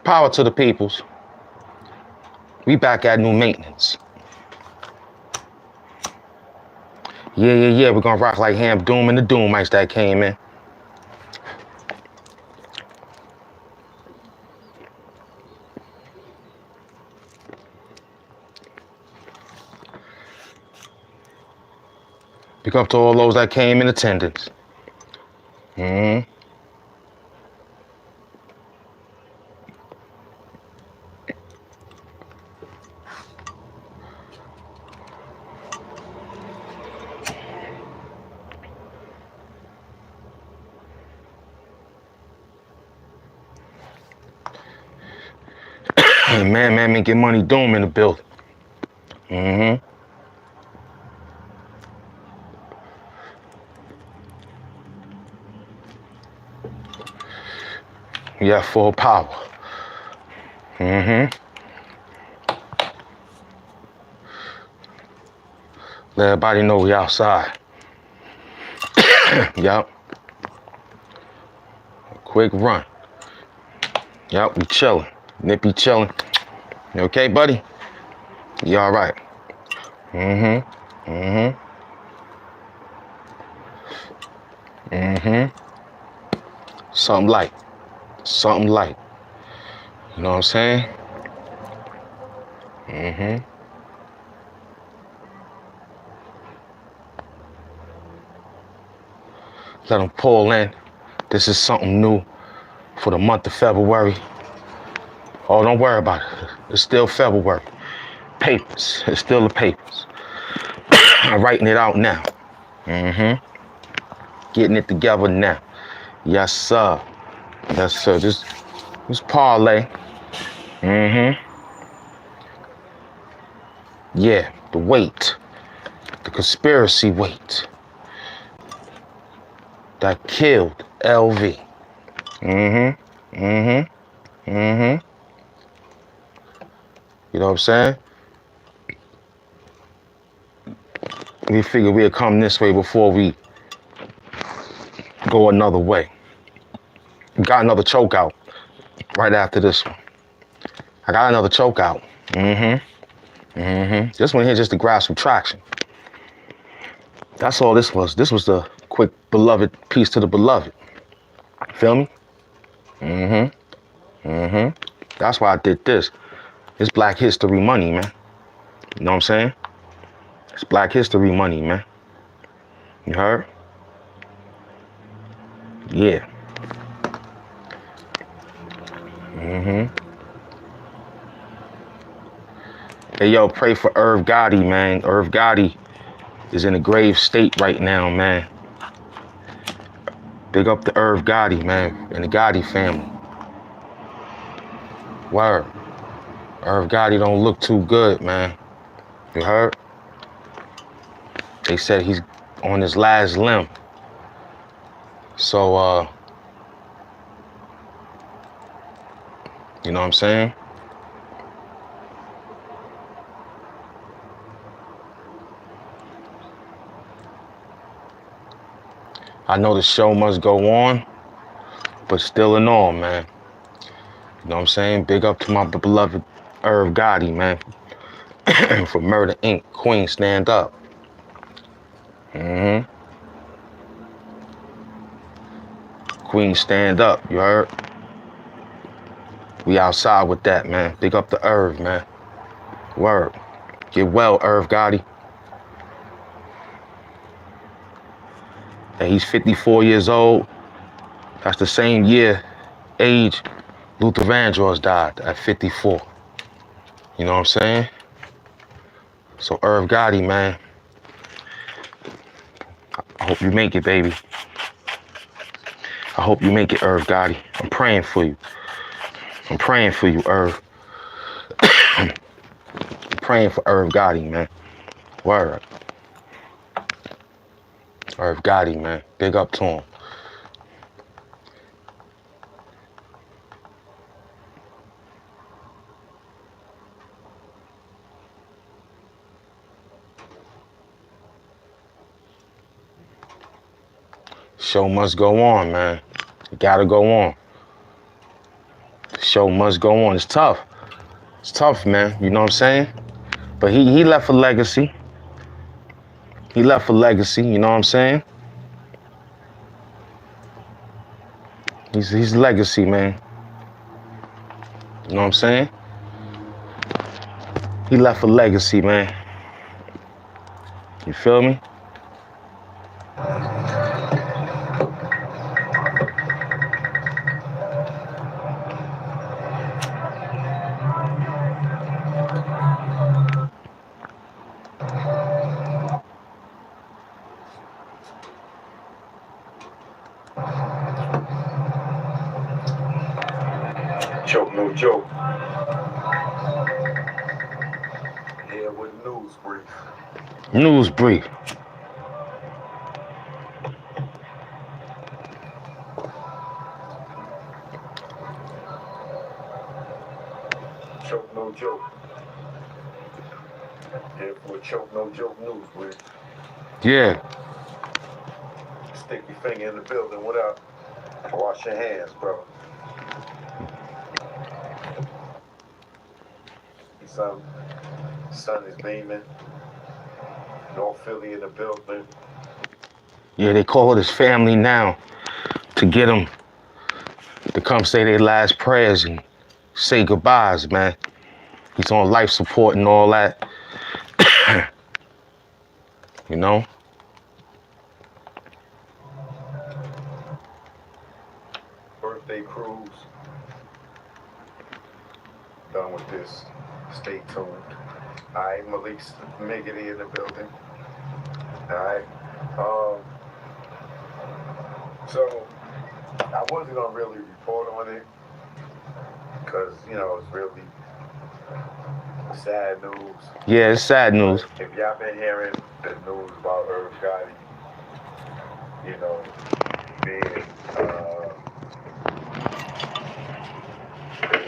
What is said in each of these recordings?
Power to the peoples. We back at new maintenance. Yeah. We're gonna rock like HAMP, Doom, and the Doomites that came in. Pick up to all those that came in attendance. Man, get money, Doom in the building. Yeah, full power. Let everybody know we outside. Yup. Quick run. Yup, we chilling. Nippy chilling. You okay, buddy? You all right? Something light. Something light. You know what I'm saying? Let them pull in. This is something new for the month of February. Oh, don't worry about it. It's still February. Papers. It's still the papers. I'm writing it out now. Getting it together now. Yes, sir. Yes, sir. This parlay. Yeah, the weight. The conspiracy weight. That killed LV. You know what I'm saying? We figured we'd come this way before we go another way. Got another choke out right after this one. I got another choke out. This one here just to grab some traction. That's all this was. This was the quick beloved piece to the beloved. Feel me? That's why I did this. It's Black History money, man. You know what I'm saying? It's Black History money, man. You heard? Yeah. Hey, yo, pray for Irv Gotti, man. Irv Gotti is in a grave state right now, man. Big up to Irv Gotti, man, and the Gotti family. Word. Irv Gotti don't look too good, man. You heard? They said he's on his last limb. So, you know what I'm saying? I know the show must go on, but still in all, man. You know what I'm saying? Big up to my beloved Irv Gotti, man. For Murder Inc. Queen, stand up. Queen, stand up, you heard? We outside with that, man. Big up to Irv, man. Word. Get well, Irv Gotti. And he's 54 years old. That's the same age Luther Vandross died, at 54. You know what I'm saying? So Irv Gotti, man. I hope you make it, baby. I hope you make it, Irv Gotti. I'm praying for you. I'm praying for you, Irv. I'm praying for Irv Gotti, man. Word. Irv Gotti, man. Big up to him. Show must go on, man. It gotta go on. The Show must go on. It's tough. It's tough, man. You know what I'm saying? But he left a legacy. He left a legacy. You know what I'm saying? He's legacy, man. You know what I'm saying? He left a legacy, man. You feel me? Choke, no joke. Here with news brief. News brief. Choke, no joke. Here for choke, no joke news brief. Yeah. Stick your finger in the building. What up? Wash your hands, bro. Sun is beaming. North Philly in the building. Yeah, they call his family now to get him to come say their last prayers and say goodbyes, man. He's on life support and all that. You know? Birthday cruise. Done with this. Stay tuned. Alright, Malik's Miggity in the building. Alright. So I wasn't gonna really report on it because it's really sad news. Yeah, it's sad news. If y'all been hearing the news about Irv Gotti, being in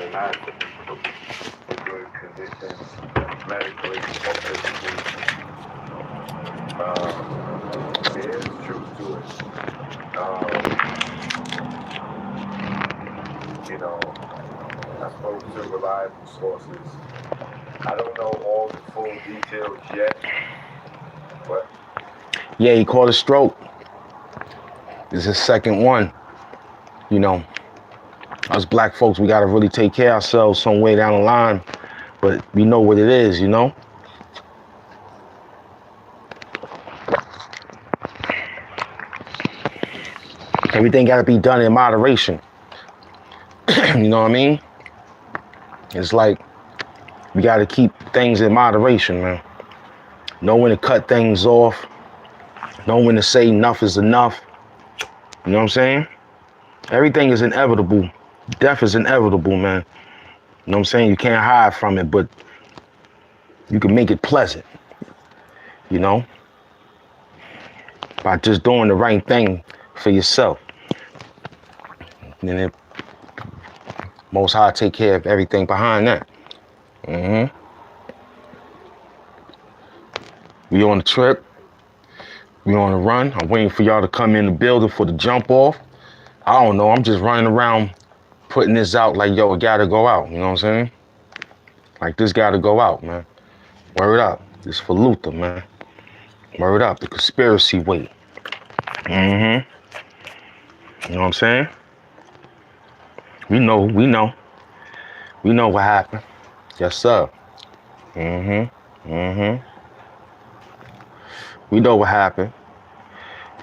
a not good condition medically or physically, there is truth to it. I spoke to reliable sources. I don't know all the full details yet, but Yeah, he caught a stroke. It's his second one. You know, us black folks, we gotta really take care of ourselves some way down the line. But we know what it is, you know? Everything gotta be done in moderation. You know what I mean? It's like we gotta keep things in moderation, man. Know when to cut things off. Know when to say enough is enough. You know what I'm saying? Everything is inevitable. Death is inevitable, man. You know what I'm saying? You can't hide from it, but you can make it pleasant. You know? By just doing the right thing for yourself. And then Most High take care of everything behind that. We on the trip. We on the run. I'm waiting for y'all to come in the building for the jump off. I don't know. I'm just running around putting this out like, yo, it gotta go out. You know what I'm saying? Like, this gotta go out, man. Word up. This for Luther, man. Word up. The conspiracy weight. You know what I'm saying? We know. We know what happened. Yes, sir. We know what happened.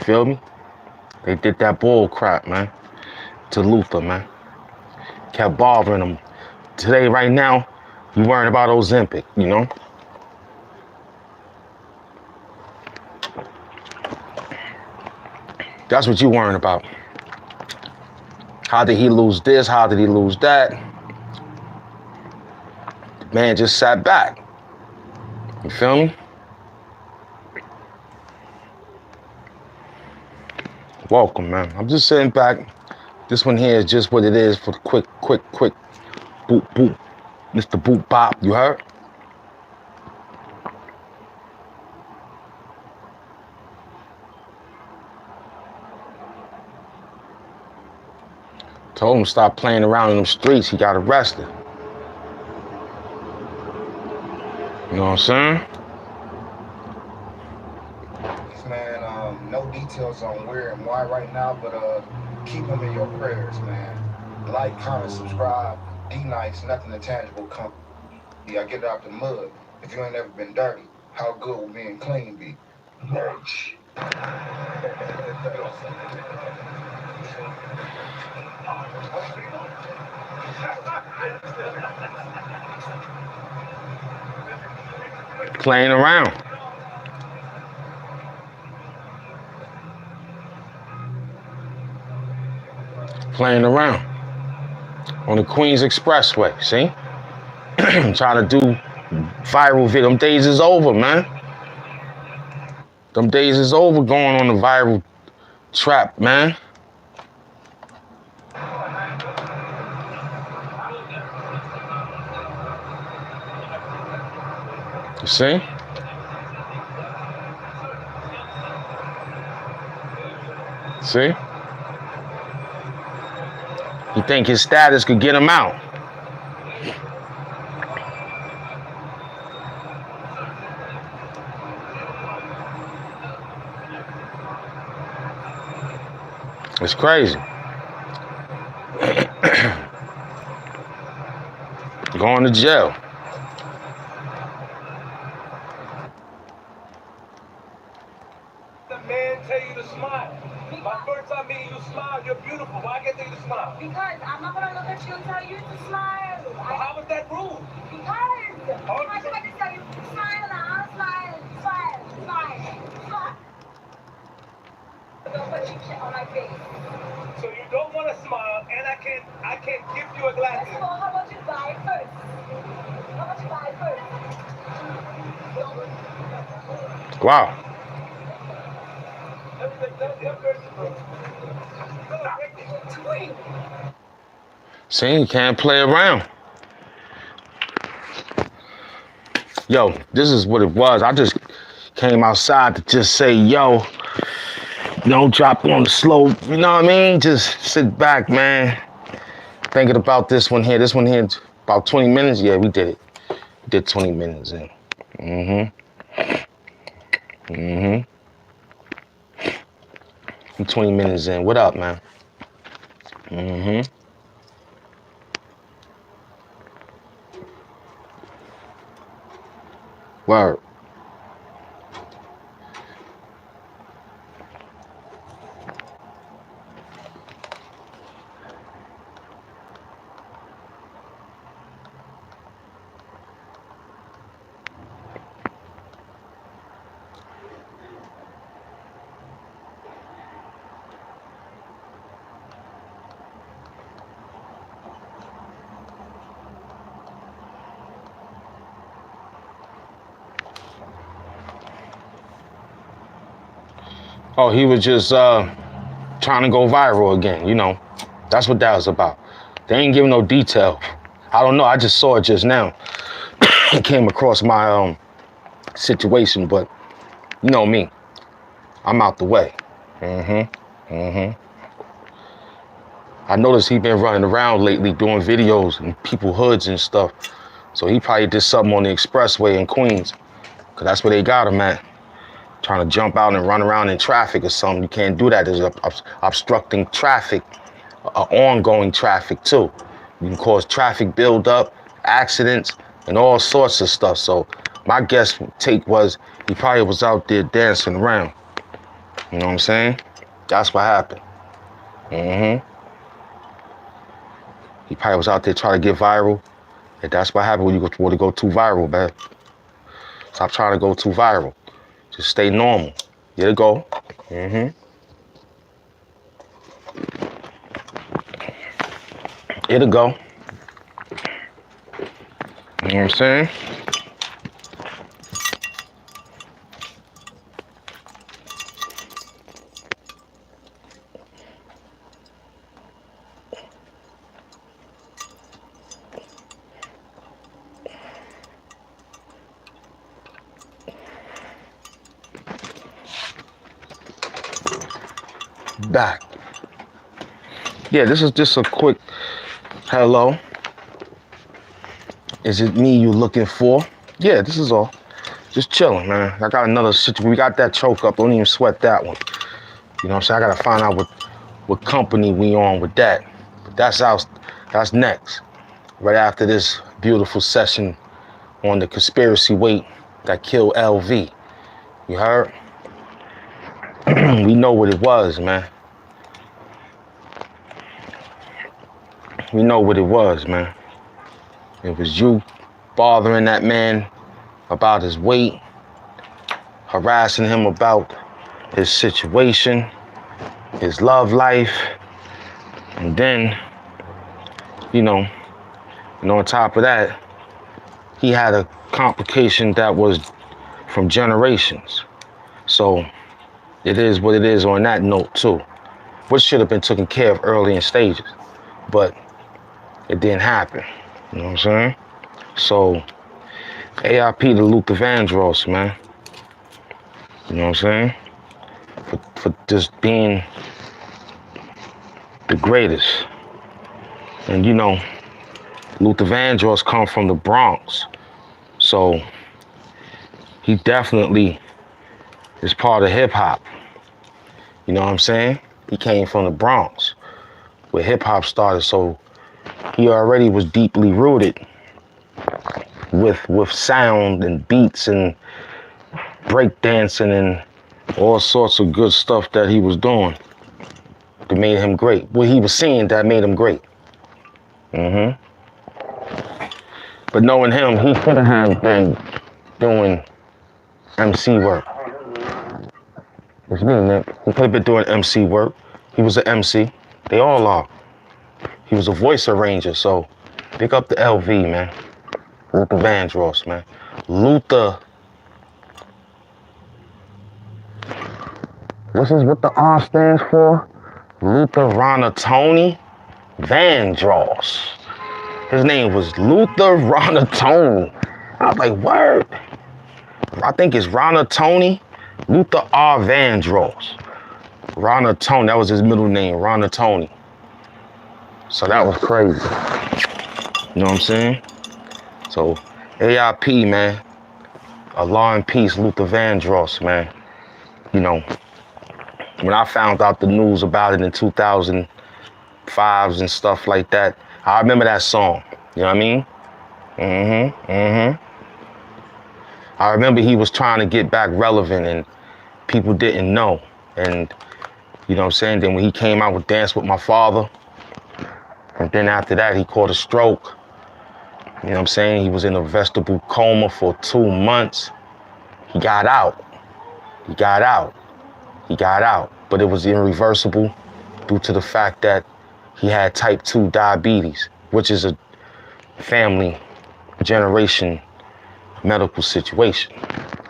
Feel me? They did that bull crap, man. To Luther, man. Kept bothering him. Today, right now, you worrying about Ozempic, you know? That's what you worrying about. How did he lose this? How did he lose that? The man just sat back. You feel me? Welcome, man. I'm just sitting back. This one here is just what it is for the quick, boop, boop. Mr. Boop Bop, you heard? Told him stop playing around in them streets. He got arrested. You know what I'm saying? Man, no details on where and why right now, but keep him in your prayers, man. Like, comment, subscribe. D-Nice, nothing intangible come. I get it out the mud. If you ain't ever been dirty, how good will being clean be? Merch. Playing around. Playing around. On the Queens Expressway, see? Trying to do viral video. Them days is over, man. Them days is over going on the viral trap, man. You see? See? You think his status could get him out? It's crazy. Going to jail. The man tell you to smile. My first time meeting you smile, you're beautiful. Why can't tell you to smile? Because I'm not gonna look at you and tell you to smile. How was that rude? Because I'm going to tell you to smile now. Smile, smile, smile, smile. Don't put cheap shit on my face. So you don't want to smile, and I can't give you a glass. First of all, how about you buy it first? How about you buy it first? Wow. See, you can't play around. Yo, this is what it was. I just came outside to just say, yo, don't drop on the slow, you know what I mean? Just sit back, man. Thinking about this one here. This one here, about 20 minutes. Yeah, we did it. We did 20 minutes in. Mm-hmm. 20 minutes in. What up, man? Word. Oh, he was just trying to go viral again, you know. That's what that was about. They ain't giving no detail. I don't know, I just saw it just now. It came across my situation, but you know me. I'm out the way. I noticed he been running around lately doing videos in people hoods and stuff. So he probably did something on the expressway in Queens, cause that's where they got him at. Trying to jump out and run around in traffic or something. You can't do that. There's obstructing traffic, ongoing traffic too. You can cause traffic buildup, accidents, and all sorts of stuff. So my guess take was he probably was out there dancing around. You know what I'm saying? That's what happened. He probably was out there trying to get viral. And that's what happened when you want to go too viral, man. Stop trying to go too viral. Just stay normal. Here it go. It'll go. You know what I'm saying? Back. Yeah, this is just a quick hello. Is it me you looking for? Yeah, this is all. Just chilling, man. I got another situation. We got that choke up. Don't even sweat that one. You know what I'm saying? I gotta find out what company we on with that. But that's next. Right after this beautiful session on the conspiracy weight that killed LV. You heard? We know what it was, man. We know what it was, man. It was you bothering that man about his weight, harassing him about his situation, his love life, and then, you know, and on top of that, he had a complication that was from generations. So it is what it is on that note too, which should have been taken care of early in stages, but it didn't happen. You know what I'm saying? So AIP to Luther Vandross, man. You know what I'm saying? For just being the greatest. And you know, Luther Vandross come from the Bronx. So he definitely is part of hip hop. You know what I'm saying? He came from the Bronx, where hip hop started. So he already was deeply rooted with sound and beats and breakdancing and all sorts of good stuff that he was doing that made him great. What he was seeing that made him great. But knowing him, he could have been doing MC work. It's me, Nick. He could have been doing MC work. He was an MC. They all are. He was a voice arranger, so pick up the LV, man. Luther Vandross, man. Luther. What the R stands for? Luther Ronatoni Vandross. His name was Luther Ronatoni. I was like, word. I think it's Ronatoni Luther R. Vandross. Ronatoni, that was his middle name, Ronatoni. So that was crazy. You know what I'm saying? So AIP, man. Allah in peace, Luther Vandross, man. You know, when I found out the news about it in 2005s and stuff like that, I remember that song. You know what I mean? I remember he was trying to get back relevant and people didn't know. And, you know what I'm saying? Then when he came out with Dance With My Father, and then after that, he caught a stroke. You know what I'm saying? He was in a vegetable coma for 2 months. He got out. But it was irreversible due to the fact that he had type 2 diabetes, which is a family generation medical situation.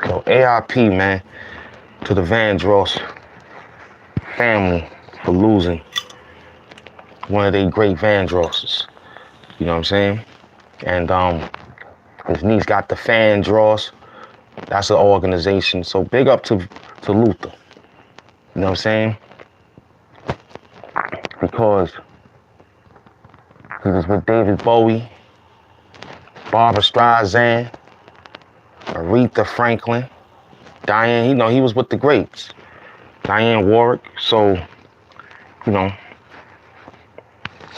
So AIP, man, to the Vandross family for losing one of their great Vandrosses. You know what I'm saying? And his niece got the Vandross. That's an organization. So big up to Luther. You know what I'm saying? Because he was with David Bowie, Barbra Streisand, Aretha Franklin, Diane, you know, he was with the greats. Diane Warwick. So, you know,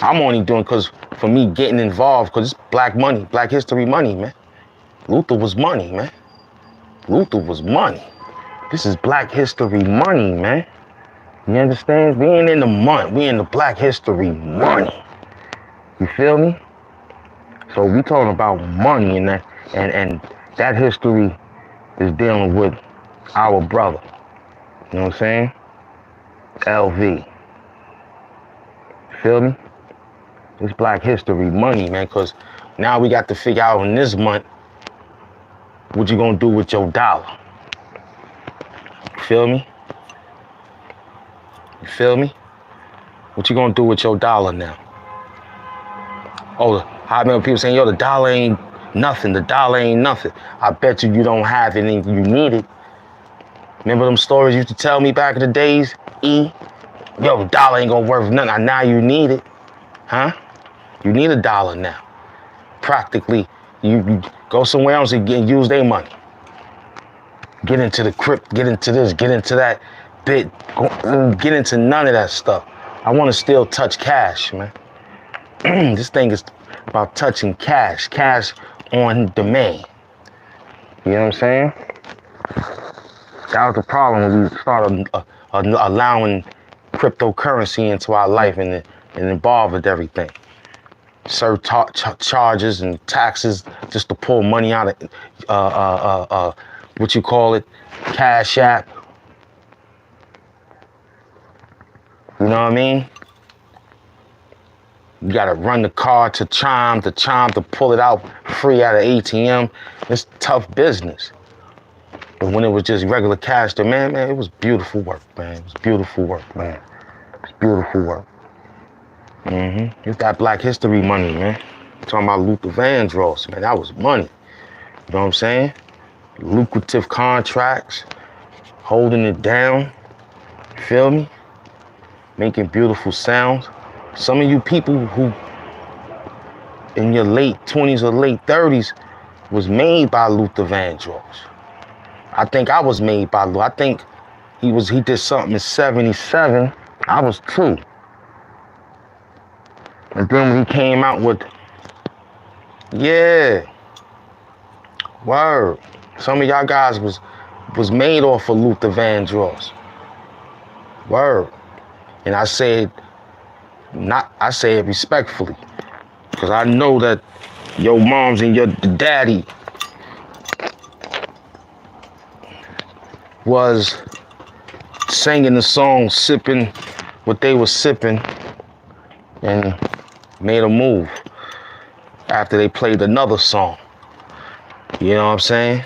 I'm only doing because for me getting involved, because it's black money, black history money, man. Luther was money, man. Luther was money. This is black history money, man. You understand? We ain't in the money. We in the black history money. You feel me? So we talking about money and that history is dealing with our brother. You know what I'm saying? LV. Feel me? It's black history money, man, because now we got to figure out in this month what you gonna do with your dollar. Feel me? You feel me? What you gonna do with your dollar now? Oh, I remember people saying, yo, the dollar ain't nothing. The dollar ain't nothing. I bet you don't have it and you need it. Remember them stories you used to tell me back in the days? Yo, the dollar ain't gonna worth nothing. Now you need it, huh? You need a dollar now. Practically, you go somewhere else and use their money. Get into the crypt, get into this, get into that bit, get into none of that stuff. I want to still touch cash, man. This thing is about touching cash on demand. You know what I'm saying? That was the problem when we started allowing cryptocurrency into our life and involved everything. Charges and taxes just to pull money out of what you call it, Cash App. You know what I mean? You gotta run the card to Chime to pull it out free out of ATM. It's tough business. But when it was just regular cash demand, man, it was beautiful work, man. It was beautiful work, man. It was beautiful work. It's that Black History money, man. I'm talking about Luther Vandross, man. That was money. You know what I'm saying? Lucrative contracts, holding it down. Feel me? Making beautiful sounds. Some of you people who in your late 20s or late 30s was made by Luther Vandross. I think I was made by Luther. I think he did something in 77. I was 2. And then when he came out with, yeah, word. Some of y'all guys was made off of Luther Vandross. Word. And I say it respectfully. Because I know that your moms and your daddy was singing the song, sipping what they were sipping, and made a move after they played another song. You know what I'm saying?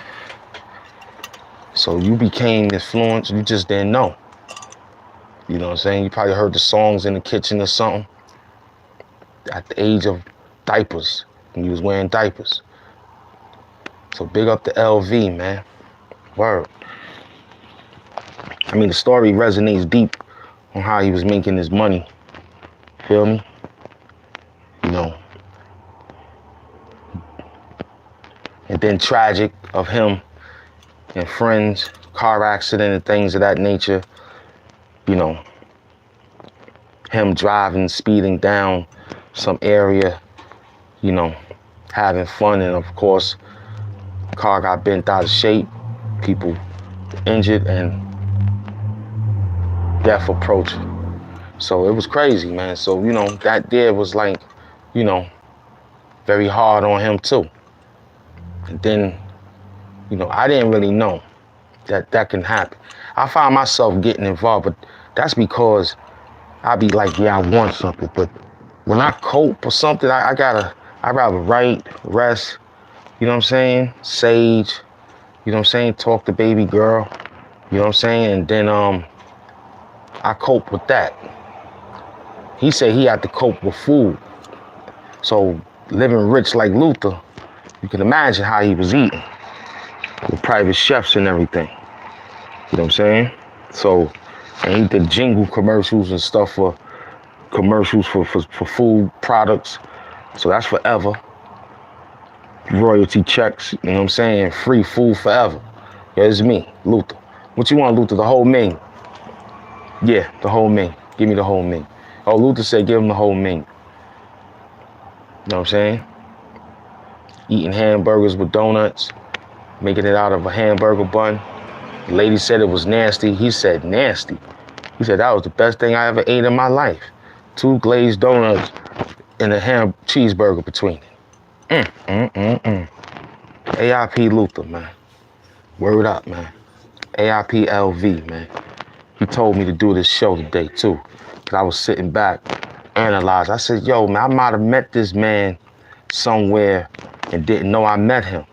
So you became influenced, you just didn't know. You know what I'm saying? You probably heard the songs in the kitchen or something at the age of diapers, when you was wearing diapers. So big up to LV, man. Word. I mean, the story resonates deep on how he was making his money. Feel me? You know. And then tragic of him and friends, car accident and things of that nature. You know, him driving, speeding down some area, you know, having fun, and of course, car got bent out of shape, people injured, and death approaching. So it was crazy, man. So, you know, that there was like, you know, very hard on him too. And then, you know, I didn't really know that can happen. I found myself getting involved, but that's because I be like, yeah, I want something. But when I cope or something, I'd rather write, rest, you know what I'm saying? Sage, you know what I'm saying? Talk to baby girl, you know what I'm saying? And then I cope with that. He said he had to cope with food. So living rich like Luther, you can imagine how he was eating with private chefs and everything. You know what I'm saying? So, and he did jingle commercials and stuff for commercials for food products. So that's forever. Royalty checks, you know what I'm saying? Free food forever. Yeah, it's me, Luther. What you want, Luther? The whole menu? Yeah, the whole menu. Give me the whole menu. Oh, Luther said give him the whole menu. You know what I'm saying? Eating hamburgers with donuts, making it out of a hamburger bun. The lady said it was nasty. He said nasty. He said that was the best thing I ever ate in my life. 2 glazed donuts and a ham cheeseburger between it. AIP Luther, man. Word up, man. AIP LV, man. He told me to do this show today, too. Because I was sitting back, analyzing. I said, yo, man, I might have met this man somewhere and didn't know I met him.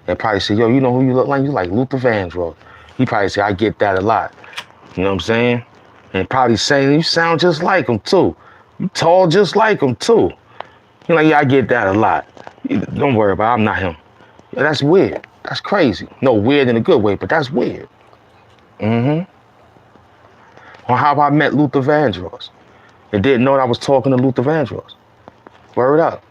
And probably said, yo, you know who you look like? You like Luther Vandross. He probably said, I get that a lot. You know what I'm saying? And probably saying, you sound just like him, too. You tall just like him, too. You're like, yeah, I get that a lot. Don't worry about it, I'm not him. Yeah, that's weird. That's crazy. No, weird in a good way, but that's weird. on how I met Luther Vandross and didn't know that I was talking to Luther Vandross. Word up.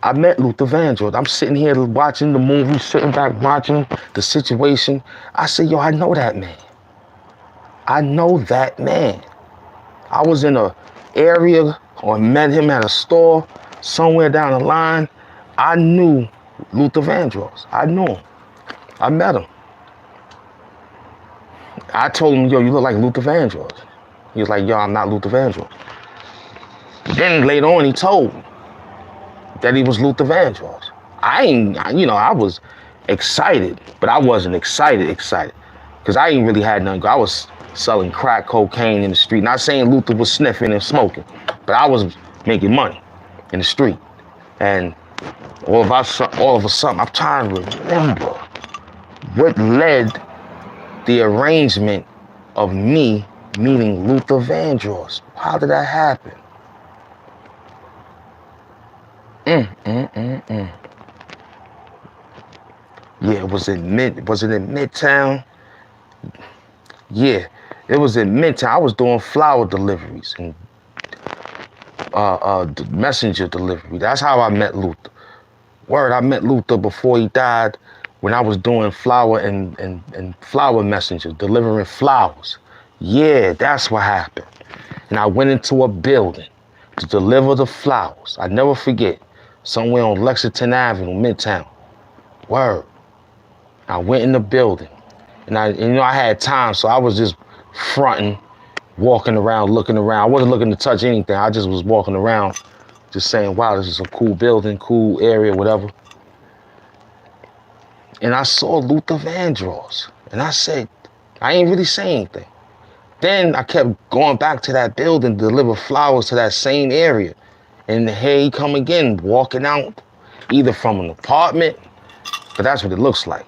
I met Luther Vandross. I'm sitting here watching the movie, sitting back watching the situation. I said, yo, I know that man. I know that man. I was in a area or met him at a store somewhere down the line. I knew Luther Vandross. I knew him. I met him. I told him, yo, you look like Luther Vandross. He was like, yo, I'm not Luther Vandross. Then later on, he told me that he was Luther Vandross. I was excited, but I wasn't excited, because I ain't really had nothing. I was selling crack cocaine in the street. Not saying Luther was sniffing and smoking, but I was making money in the street. And all of a sudden, I'm trying to remember what led the arrangement of me meeting Luther Vandross. How did that happen? Yeah, was it in Midtown? Yeah, it was in Midtown. I was doing flower deliveries and messenger delivery. That's how I met Luther. Word, I met Luther before he died when I was doing flower and flower messenger, delivering flowers. Yeah, that's what happened. And I went into a building to deliver the flowers. I never forget, somewhere on Lexington Avenue, Midtown. Word. I went in the building, and I had time, so I was just fronting, walking around, looking around. I wasn't looking to touch anything. I just was walking around, just saying, wow, this is a cool building, cool area, whatever. And I saw Luther Vandross, and I said, I ain't really say anything. Then I kept going back to that building to deliver flowers to that same area. And here he come again, walking out, either from an apartment, but that's what it looks like.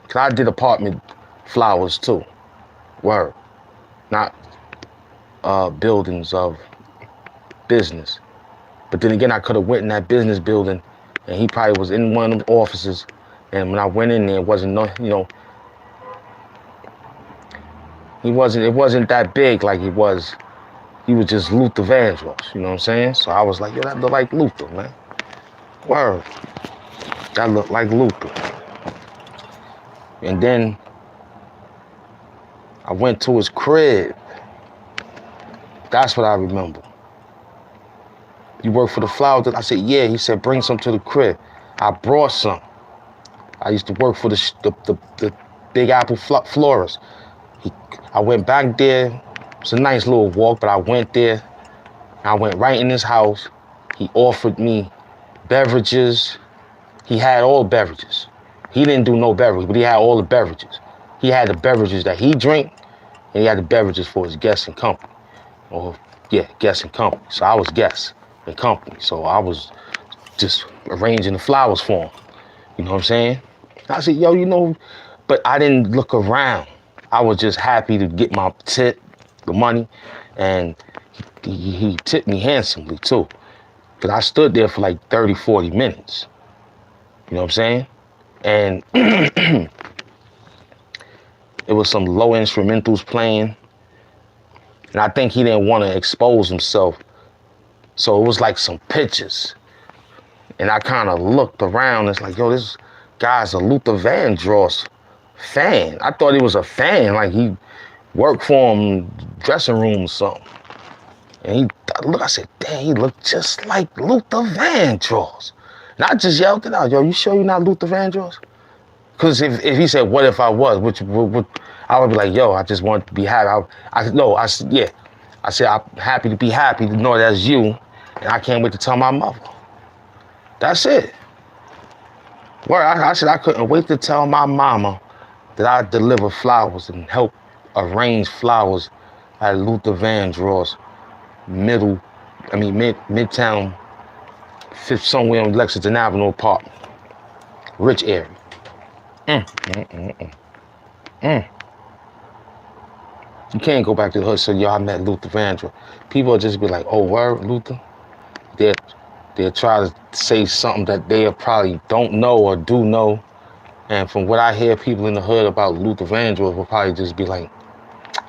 Cause I did apartment flowers too. Word. Not buildings of business. But then again, I could have went in that business building and he probably was in one of them offices. And when I went in there, it wasn't it wasn't that big like he was just Luther Vandross, you know what I'm saying? So I was like, yo, that look like Luther, man. Word. That looked like Luther. And then I went to his crib. That's what I remember. You work for the flowers? I said, yeah. He said, bring some to the crib. I brought some. I used to work for the Big Apple florist. I went back there. It's a nice little walk, but I went there. I went right in his house. He offered me beverages. He had all beverages. He didn't do no beverage, but he had all the beverages. He had the beverages that he drank, and he had the beverages for his guests and company. Guests and company. So I was guest and company. So I was just arranging the flowers for him. You know what I'm saying? I said, yo, but I didn't look around. I was just happy to get my tip, the money, and he tipped me handsomely too. Because I stood there for like 30, 40 minutes. You know what I'm saying? And it was some low instrumentals playing. And I think he didn't want to expose himself. So it was like some pictures. And I kind of looked around. It's like, yo, this guy's a Luther Vandross fan. I thought he was a fan, like he worked for him dressing room or something. And I said, dang, he looked just like Luther Vandross. And I just yelled it out, yo, you sure you're not Luther Vandross? Because if he said, what if I was, I would be like, yo, I just want to be happy. I said, I'm happy to know that's you, and I can't wait to tell my mother. That's it. I said I couldn't wait to tell my mama that I deliver flowers and help arrange flowers at Luther Vandross Midtown, somewhere on Lexington Avenue apartment. Rich area. You can't go back to the hood, so y'all met Luther Vandross. People will just be like, oh, word, Luther? They'll try to say something that they probably don't know or do know. And from what I hear people in the hood about Luther Vandross will probably just be like,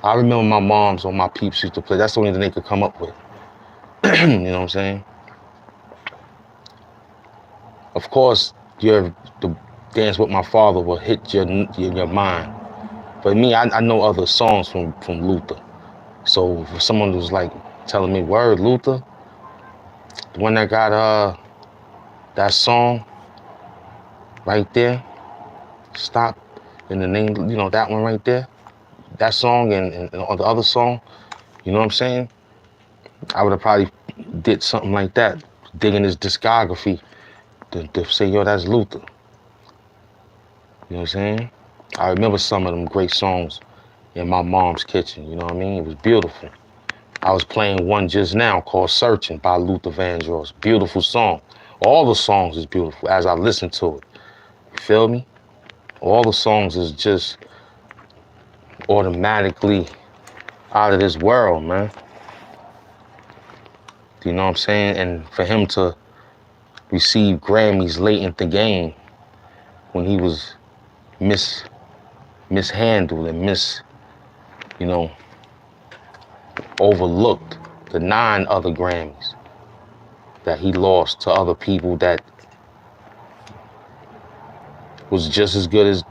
I remember my moms or my peeps used to play. That's the only thing they could come up with. You know what I'm saying? Of course, the Dance with My Father will hit your mind. But me, I know other songs from Luther. So if someone was like telling me, word, Luther, the one that got that song right there, Stop in the Name, that one right there, that song and the other song, you know what I'm saying? I would have probably did something like that, digging his discography to say, yo, that's Luther. You know what I'm saying? I remember some of them great songs in my mom's kitchen, you know what I mean? It was beautiful. I was playing one just now called Searching by Luther Vandross. Beautiful song. All the songs is beautiful as I listen to it. You feel me? All the songs is just automatically out of this world, man. You know what I'm saying? And for him to receive Grammys late in the game when he was mishandled and overlooked the 9 other Grammys that he lost to other people that was just as good as,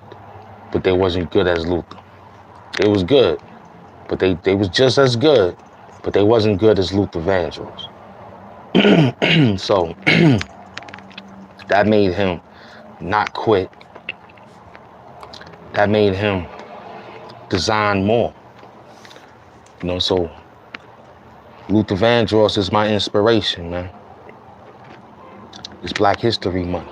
but they wasn't good as Luther. They was good, but they was just as good, but they wasn't good as Luther Vandross. So that made him not quit. That made him design more. So Luther Vandross is my inspiration, man. It's Black History Month.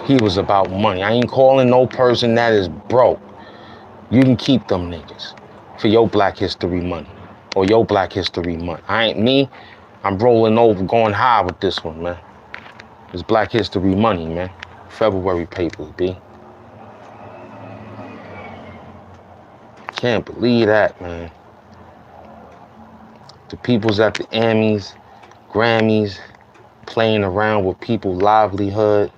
He was about money. I ain't calling no person that is broke. You can keep them niggas for your Black History Month or your Black History Month. I'm rolling over, going high with this one, man. It's Black History Money, man. February papers, B. Can't believe that, man. The people's at the Emmys, Grammys, playing around with people's livelihood.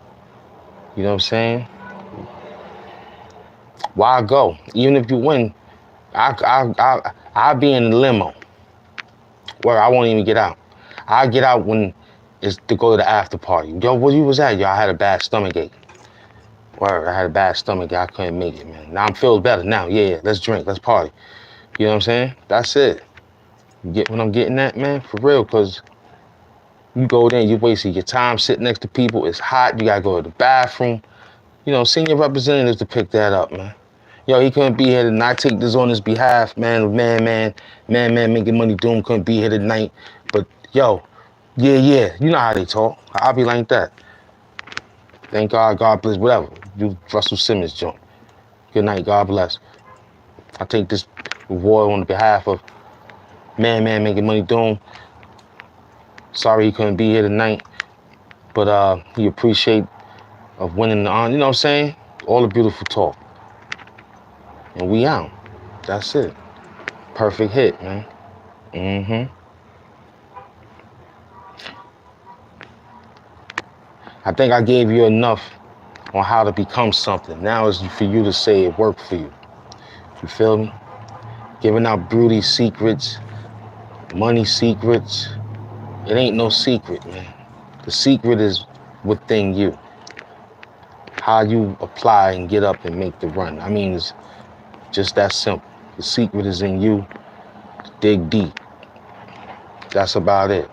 You know what I'm saying? Why go? Even if you win, I'll be in the limo where I won't even get out. I'll get out when it's to go to the after party. Yo, where you was at? Yo, I had a bad stomach ache. Word, I had a bad stomach ache. I couldn't make it, man. Now I'm feeling better now. Yeah, let's drink, let's party. You know what I'm saying? That's it. You get what I'm getting at, man? For real, because you go there, you wasting your time sitting next to people. It's hot. You got to go to the bathroom. Send your representatives to pick that up, man. Yo, he couldn't be here tonight. I take this on his behalf, man. Man, making money doom couldn't be here tonight. But, yo, yeah. You know how they talk. I'll be like that. Thank God, God bless, whatever. You Russell Simmons joint. Good night, God bless. I take this award on behalf of man making money doom. Sorry he couldn't be here tonight. But he appreciate of winning the honor. You know what I'm saying? All the beautiful talk. And we out. That's it. Perfect hit, man. I think I gave you enough on how to become something. Now it's for you to say it worked for you. You feel me? Giving out beauty secrets, money secrets. It ain't no secret, man. The secret is within you. How you apply and get up and make the run. I mean, it's just that simple. The secret is in you. Dig deep. That's about it.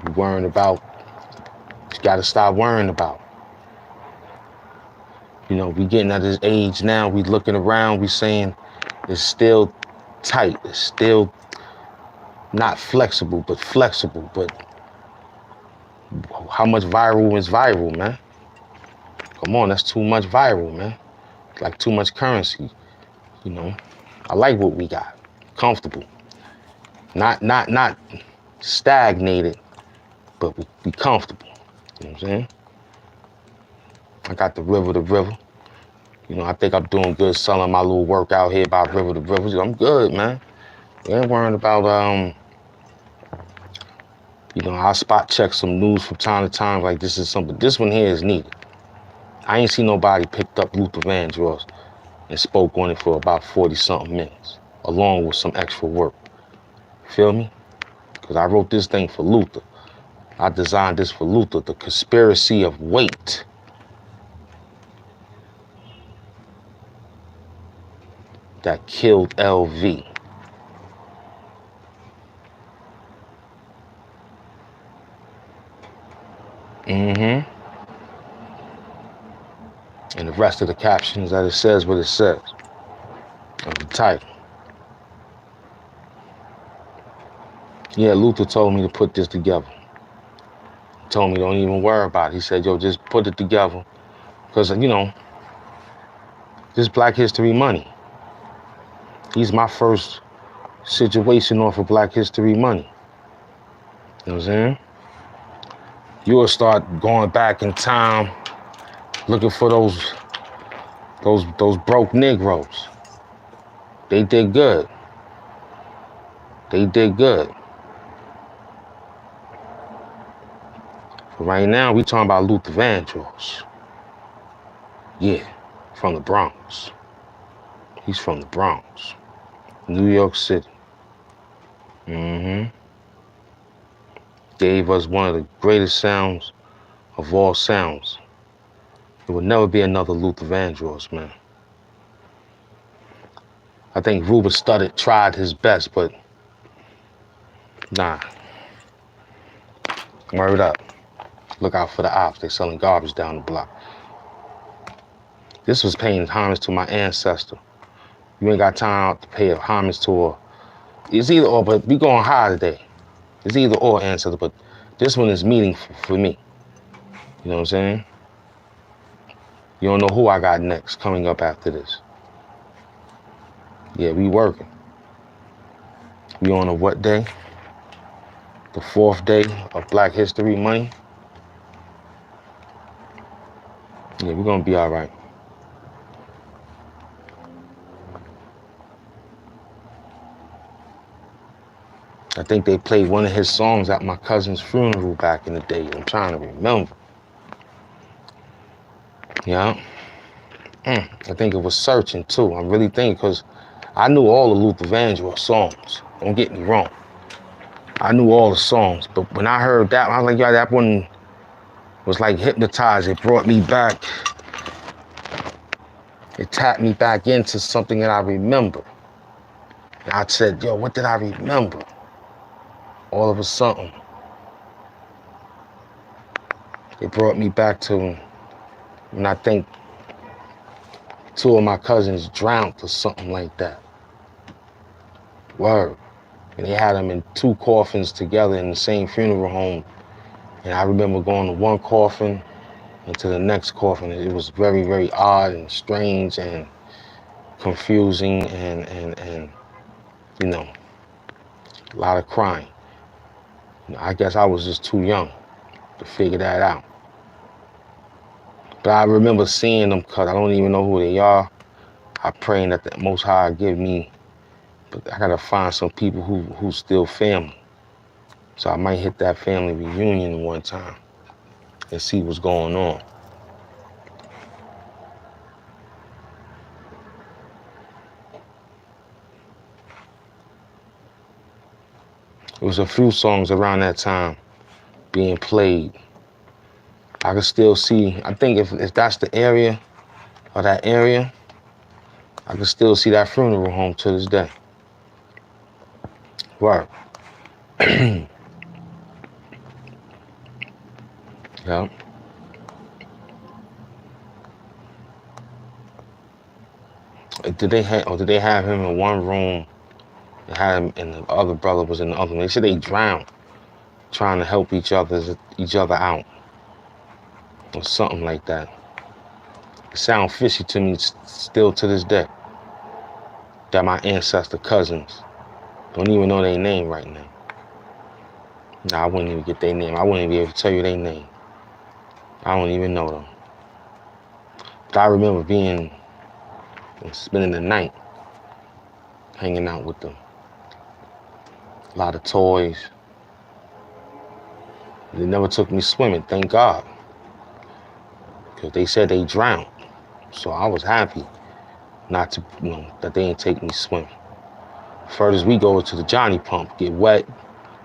You worrying about, you gotta stop worrying about. We getting at this age now, we looking around, we saying it's still tight, it's still not flexible, but flexible. But how much viral is viral, man? Come on, that's too much viral, man. It's like too much currency, I like what we got. Comfortable. Not stagnated, but we comfortable. You know what I'm saying? I got the river. I think I'm doing good selling my little work out here by river to river. I'm good, man. I ain't worrying about, I'll spot check some news from time to time. Like this is something, this one here is needed. I ain't seen nobody picked up Luther Vandross and spoke on it for about 40-something minutes, along with some extra work. Feel me? Because I wrote this thing for Luther. I designed this for Luther, the conspiracy of weight. That killed LV. And the rest of the captions that it says what it says of the title. Yeah, Luther told me to put this together. He told me don't even worry about it. He said, yo, just put it together. Because, you know, this Black History Money. He's my first situation off of Black History Money. You know what I'm saying? You'll start going back in time looking for those broke Negroes. They did good. They did good. But right now, we talking about Luther Vandross. Yeah, from the Bronx. He's from the Bronx, New York City. Gave us one of the greatest sounds of all sounds. There will never be another Luther Vandross, man. I think Ruben Studdard tried his best, but nah. Word up. Look out for the ops. They selling garbage down the block. This was paying homage to my ancestor. You ain't got time to pay a homage to her. It's either or, but we going high today. It's either or ancestor, but this one is meaningful for me. You know what I'm saying? You don't know who I got next coming up after this. Yeah, we working. We on a what day? The 4th day of Black History Month. Yeah, we're gonna be all right. I think they played one of his songs at my cousin's funeral back in the day. I'm trying to remember. Yeah. I think it was Searching too. I'm really thinking because I knew all the Luther Vandross songs. Don't get me wrong. I knew all the songs, but when I heard that, I was like, yeah, that one was like hypnotized. It brought me back. It tapped me back into something that I remember. And I said, yo, what did I remember? All of a sudden, it brought me back to when I think 2 of my cousins drowned or something like that. Word. And they had them in 2 coffins together in the same funeral home. And I remember going to one coffin and to the next coffin. It was very, very odd and strange and confusing and you know, a lot of crying. I guess I was just too young to figure that out. But I remember seeing them cut. I don't even know who they are. I praying that the Most High give me, but I gotta find some people who still family. So I might hit that family reunion one time and see what's going on. There was a few songs around that time being played. I could still see, I think if that's the area, or that area, I can still see that funeral home to this day. Right. Yeah. Did they have him in one room? They had him, and the other brother was in the other room. They said they drowned, trying to help each other out, or something like that. It sounds fishy to me still to this day. That my ancestor cousins don't even know their name right now. Nah, I wouldn't even get their name. I wouldn't even be able to tell you their name. I don't even know them. But I remember spending the night hanging out with them. A lot of toys. They never took me swimming, thank God. Because they said they drowned. So I was happy not to, that they ain't take me swimming. Furthest we go is to the Johnny Pump, get wet,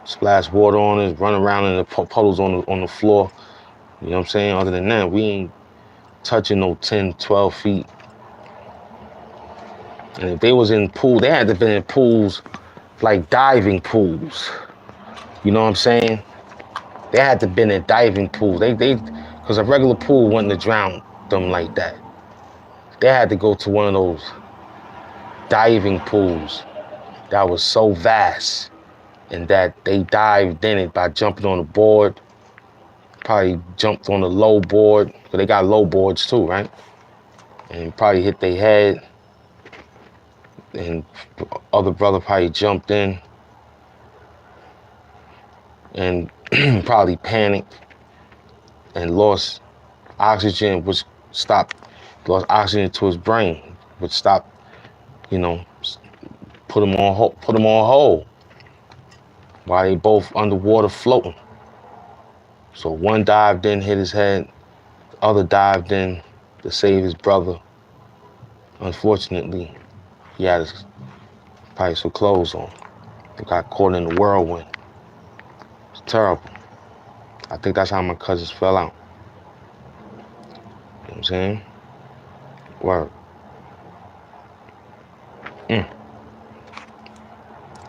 splash water on us, run around in the puddles on the floor. You know what I'm saying? Other than that, we ain't touching no 10, 12 feet. And if they was in pool, they had to been in pools like diving pools. You know what I'm saying? They had to been in diving pools. Because a regular pool wouldn't have drowned them like that. They had to go to one of those diving pools that was so vast and that they dived in it by jumping on the board. Probably jumped on the low board, because they got low boards too, right? And probably hit their head. And other brother probably jumped in and probably panicked and lost oxygen, which lost oxygen to his brain, which stopped, put him on hold while they both underwater floating. So one dived in, hit his head, the other dived in to save his brother. Unfortunately, he had probably some clothes on. He got caught in the whirlwind. It's terrible. I think that's how my cousins fell out. You know what I'm saying? Word.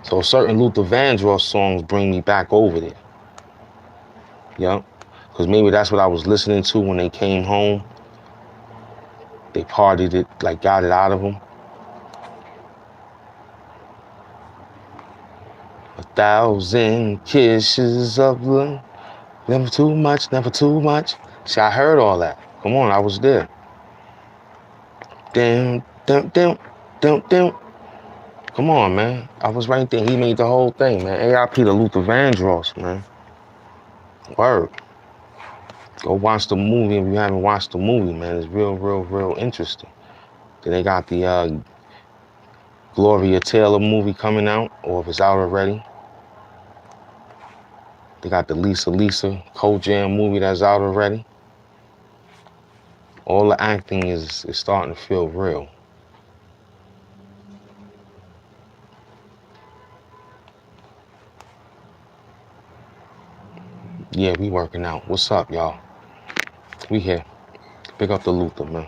So certain Luther Vandross songs bring me back over there. Yup. Because maybe that's what I was listening to when they came home. They partied it, like got it out of them. 1,000 kisses of love. Never too much, never too much. See, I heard all that. Come on, I was there. Down, down, down, down, down. Come on, man. I was right there. He made the whole thing, man. AIP to Luther Vandross, man. Word. Go watch the movie if you haven't watched the movie, man. It's real, real, real interesting. Then they got the Gloria Taylor movie coming out, or if it's out already. They got the Lisa Kojam movie that's out already. All the acting is starting to feel real. Yeah, we working out. What's up, y'all? We here. Pick up the Luther, man.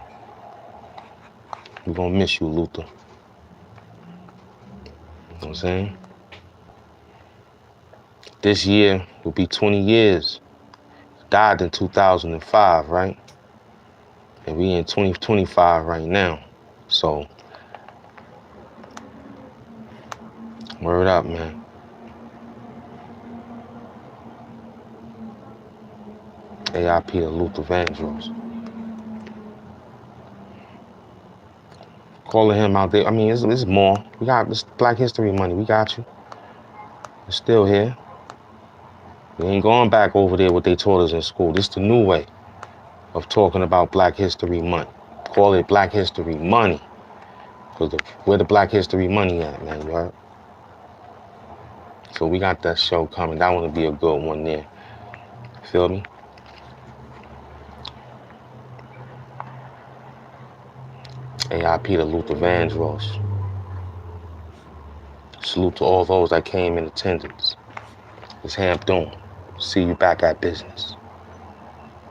We gonna miss you, Luther. You know what I'm saying? This year will be 20 years. Died in 2005, right? And we in 2025 right now. So, word up, man. AIP to Luther Vandross. Calling him out there. I mean, it's more. We got this Black History money. We got you. It's still here. We ain't going back over there what they taught us in school. This is the new way of talking about Black History Month. Call it Black History Money. Because where the Black History money at, man, you heard? So we got that show coming. That one will be a good one there. Feel me? AIP to Luther Vandross. Salute to all those that came in attendance. It's HAMP doing. See you back at business.